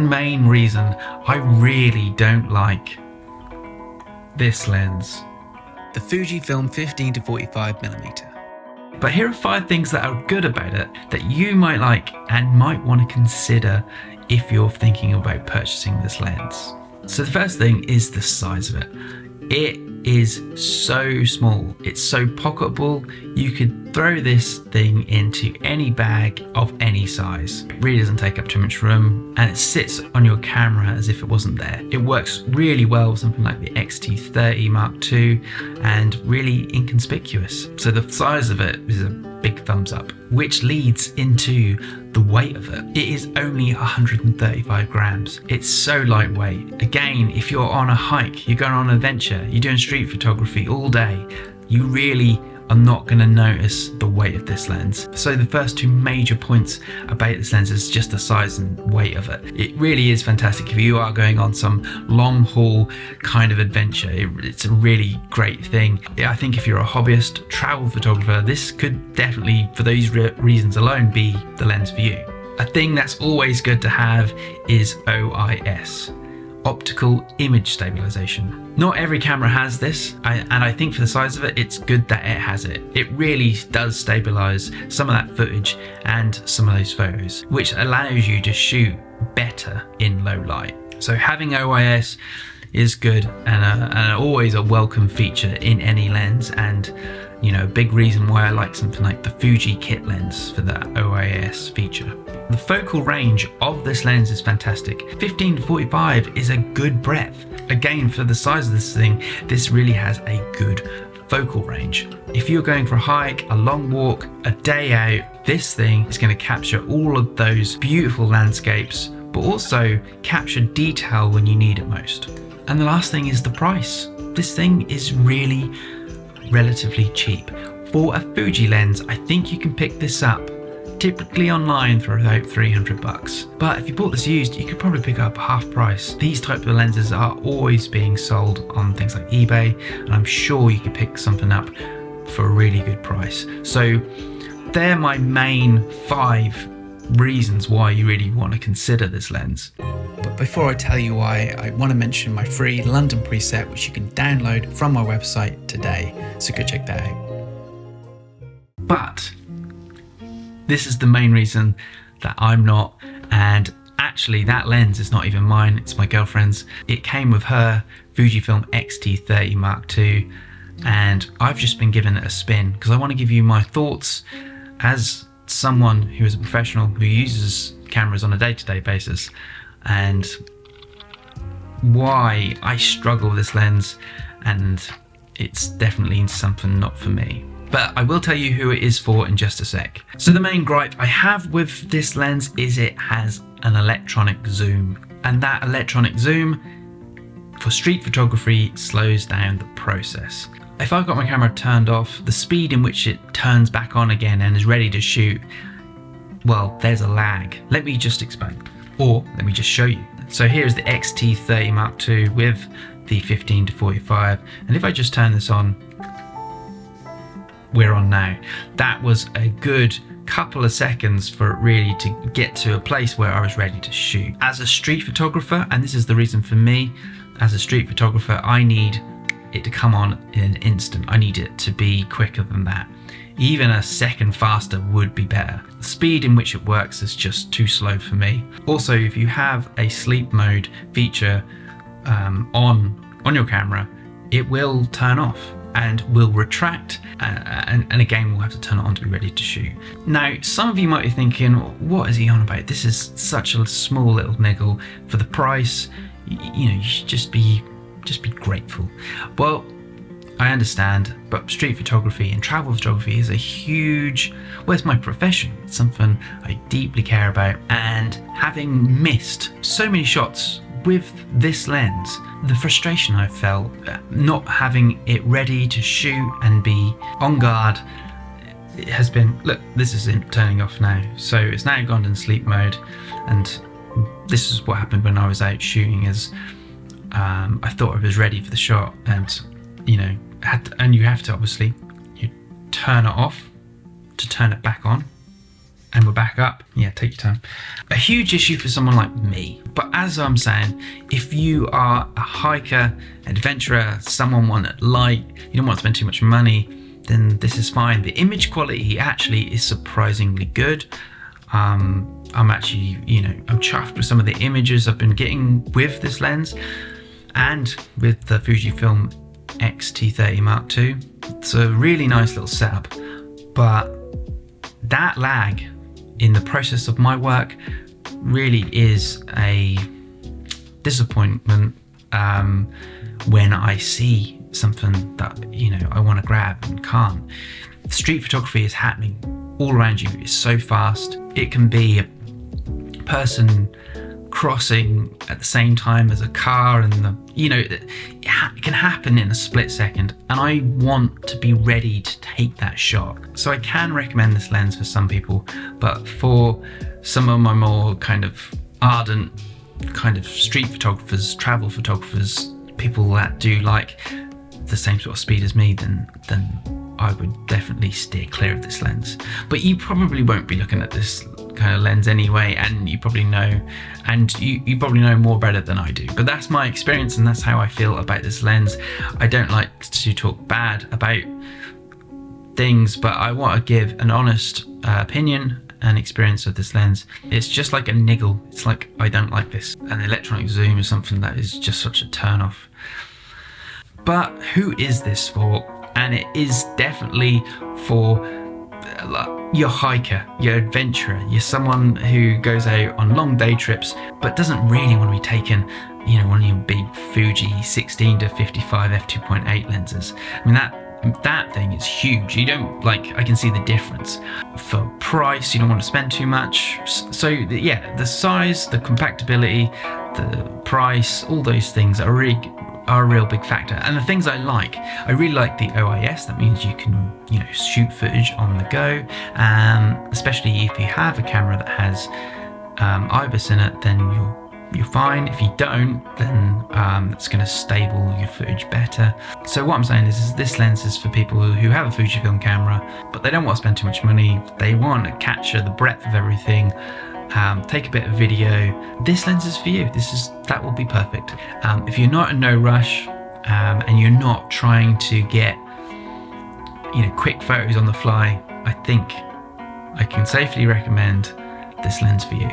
one main reason I really don't like this lens, the Fujifilm 15-45mm. But here are 5 things that are good about it that you might like and might want to consider if you're thinking about purchasing this lens. So the first thing is the size of it. It is so small, it's so pocketable. You could throw this thing into any bag of any size. It really doesn't take up too much room, and it sits on your camera as if it wasn't there. It works really well with something like the X-T30 Mark II and really inconspicuous. So the size of it is a big thumbs up, which leads into the weight of it. It is only 135 grams. It's so lightweight. Again, if you're on a hike, you're going on an adventure, you're doing street photography all day, you really are not going to notice the weight of this lens. So the first 2 major points about this lens is just the size and weight of it. It really is fantastic if you are going on some long haul kind of adventure. It's a really great thing. I think if you're a hobbyist travel photographer, this could definitely, for those reasons alone, be the lens for you. A thing that's always good to have is OIS. Optical image stabilization. Not every camera has this, and I think for the size of it, it's good that it has it. It really does stabilize some of that footage and some of those photos, which allows you to shoot better in low light. So having OIS is good and always a welcome feature in any lens, and you know, a big reason why I like something like the Fuji kit lens for that OIS feature. The focal range of this lens is fantastic. 15-45 is a good breadth. Again, for the size of this thing, this really has a good focal range. If you're going for a hike, a long walk, a day out, this thing is going to capture all of those beautiful landscapes, but also capture detail when you need it most. And the last thing is the price. This thing is really relatively cheap. For a Fuji lens, I think you can pick this up typically online for about 300 bucks. But if you bought this used, you could probably pick up half price. These type of lenses are always being sold on things like eBay, and I'm sure you could pick something up for a really good price. So they're my main 5 reasons why you really want to consider this lens. But before I tell you why, I want to mention my free London preset, which you can download from my website today. So go check that out. But this is the main reason that I'm not, and actually that lens is not even mine, it's my girlfriend's. It came with her Fujifilm X-T30 Mark II, and I've just been giving it a spin because I want to give you my thoughts as someone who is a professional who uses cameras on a day-to-day basis, and why I struggle with this lens, and it's definitely something not for me. But I will tell you who it is for in just a sec. So the main gripe I have with this lens is it has an electronic zoom, and that electronic zoom for street photography slows down the process. If I've got my camera turned off, the speed in which it turns back on again and is ready to shoot, well, there's a lag. Let me just explain, or let me just show you. So here's the X-T30 Mark II with the 15-45, and if I just turn this on, we're on now. That was a good couple of seconds for it really to get to a place where I was ready to shoot. As a street photographer, and this is the reason for me, as a street photographer, I need it to come on in an instant. I need it to be quicker than that. Even a second faster would be better. The speed in which it works is just too slow for me. Also, if you have a sleep mode feature on your camera, it will turn off and will retract, and again we'll have to turn it on to be ready to shoot. Now, some of you might be thinking, what is he on about? This is such a small little niggle for the price. You know, you should just be grateful. Well, I understand, but street photography and travel photography is a huge, well, it's my profession. It's something I deeply care about, and having missed so many shots with this lens, the frustration I felt not having it ready to shoot and be on guard, it has been, look, this is turning off now. So it's now gone in sleep mode, and this is what happened when I was out shooting. Is I thought I was ready for the shot, and you know, you have to obviously you turn it off to turn it back on. And we're back up. Yeah, take your time. A huge issue for someone like me. But as I'm saying, if you are a hiker, adventurer, someone want light, you don't want to spend too much money, then this is fine. The image quality actually is surprisingly good. I'm actually, I'm chuffed with some of the images I've been getting with this lens and with the Fujifilm X-T30 Mark II. It's a really nice little setup, but that lag in the process of my work really is a disappointment when I see something that I want to grab and can't. Street photography is happening all around you. It's so fast. It can be a person crossing at the same time as a car, and it can happen in a split second, and I want to be ready to take that shot. So I can recommend this lens for some people, but for some of my more kind of ardent kind of street photographers, travel photographers, people that do like the same sort of speed as me, then I would definitely steer clear of this lens. But you probably won't be looking at this kind of lens anyway, and you probably know, you probably know more about it than I do. But that's my experience, and that's how I feel about this lens. I don't like to talk bad about things, but I want to give an honest opinion and experience of this lens. It's just like a niggle. It's like, I don't like this. And the electronic zoom is something that is just such a turn off. But who is this for? And it is definitely for your hiker, your adventurer, you're someone who goes out on long day trips but doesn't really want to be taking one of your big Fuji 16 to 55 f2.8 lenses. I mean, that thing is huge. You don't I can see the difference. For price, you don't want to spend too much. So yeah, the size, the compactability, the price, all those things are a real big factor. And the things I really like the OIS. That means you can shoot footage on the go, especially if you have a camera that has IBIS in it, then you're fine. If you don't, then it's going to stable your footage better. So what I'm saying is this lens is for people who have a Fujifilm camera, but they don't want to spend too much money. They want to capture the breadth of everything, take a bit of video. This lens is for you. That will be perfect. If you're not in no rush and you're not trying to get quick photos on the fly, I think I can safely recommend this lens for you.